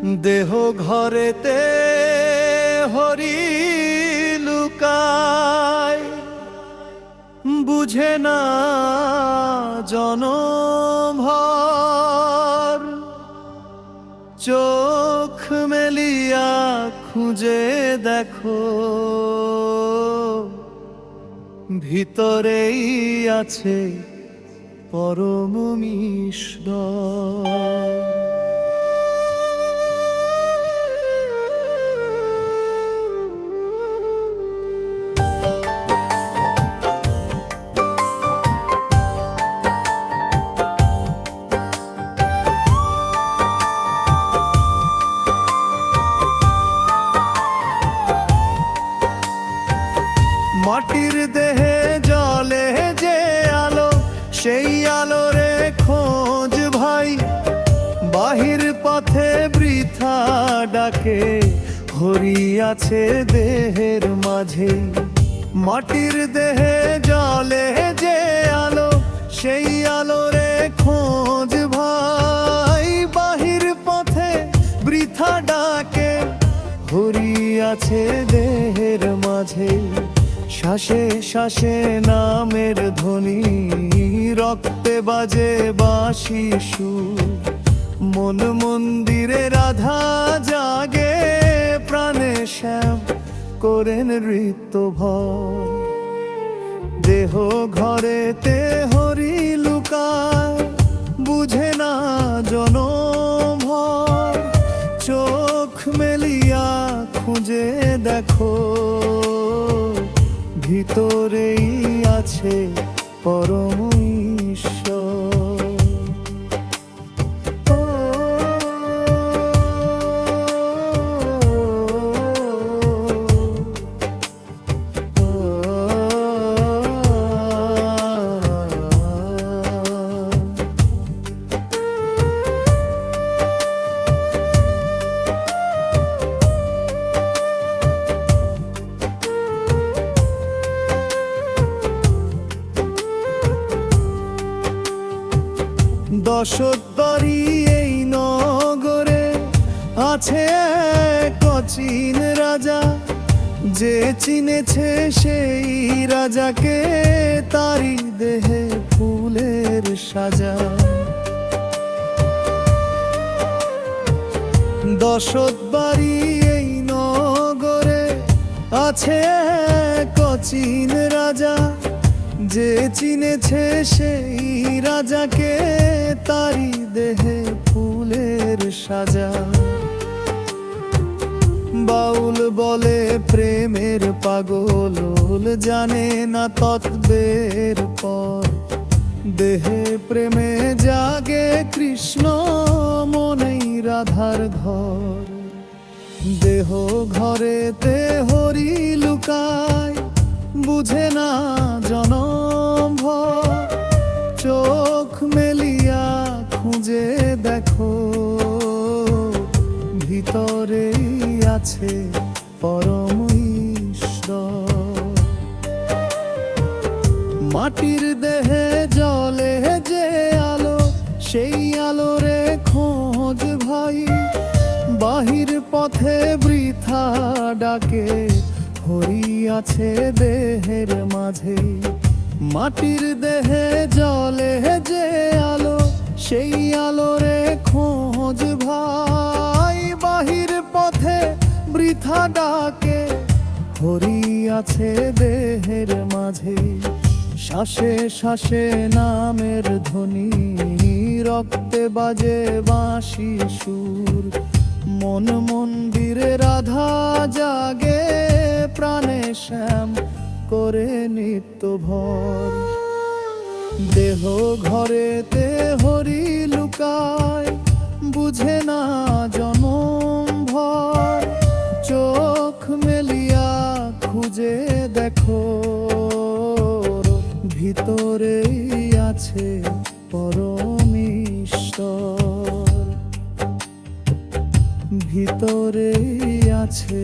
দেহ ঘরেতে হরি লুকায়, বুঝে না জনমভর। চোখ মেলিয়া খুঁজে দেখো, ভিতরেই আছে পরম ঈশ্বর। মাটির দেহে জলে যে আলো, সেই আলোরে খোঁজ ভাই। বাহির পথে বৃথা ডাকে, হরি আছে দেহের মাঝে। মাটির দেহে জলে যে আলো, সেই আলোরে খোঁজ ভাই। বাহির পথে বৃথা ডাকে, হরি আছে দেহের মাঝে। শ্বাসে শ্বাসে নামের ধ্বনি, রক্তে বাজে বাঁশি সুর। মন মন্দিরে রাধা জাগে, প্রাণে শ্যাম করেন ঋতুভর। দেহ ঘরেতে হরি লুকায়, বুঝে না জনমভর। চোখ মেলিয়া খুঁজে দেখো, ভিতরেই আছে পরম ঈশ্বর। দশদ্বারি এই নগরে আছে এক অচিন রাজা। যে চিনেছে সেই রাজাকে, তারি দেহে ফুলের সাজা। দশদ্বারি এই নগরে আছে এক অচিন রাজা। যে চিনেছে সেই রাজাকে, তারি দেহে ফুলের সাজা। বাউল বলে প্রেমের পাগল, জানে না তত্ত্বের পর। দেহে প্রেমে জাগে কৃষ্ণ, মনেই রাধার ঘর। দেহ ঘরেতে হরি লুকায়, বুঝে না জনমভর। চোখ মেলিয়া খুঁজে দেখো, ভিতরেই আছে পরম ঈশ্বর। মাটির দেহে জলে যে আলো, সেই আলোরে খোঁজ ভাই। বাহির পথে বৃথা ডাকে, হরি আছে দেহের মাঝে। মাটির দেহে জলে যে আলো, সেই আলোরে খোঁজ ভাই। বাহির পথে বৃথা ডাকে, হরি আছে দেহের মাঝে। শ্বাসে শ্বাসে নামের ধ্বনি, রক্তে বাজে বাঁশি সুর। মন মন্দিরে রাধা জাগে, প্রাণে শ্যাম করে নিত্যভর। দেহ ঘরেতে হরি লুকায়, বুঝে না জনমভর। চোখ মেলিয়া খুঁজে দেখো, ভিতরেই আছে পরম ঈশ্বর। ভিতরেই আছে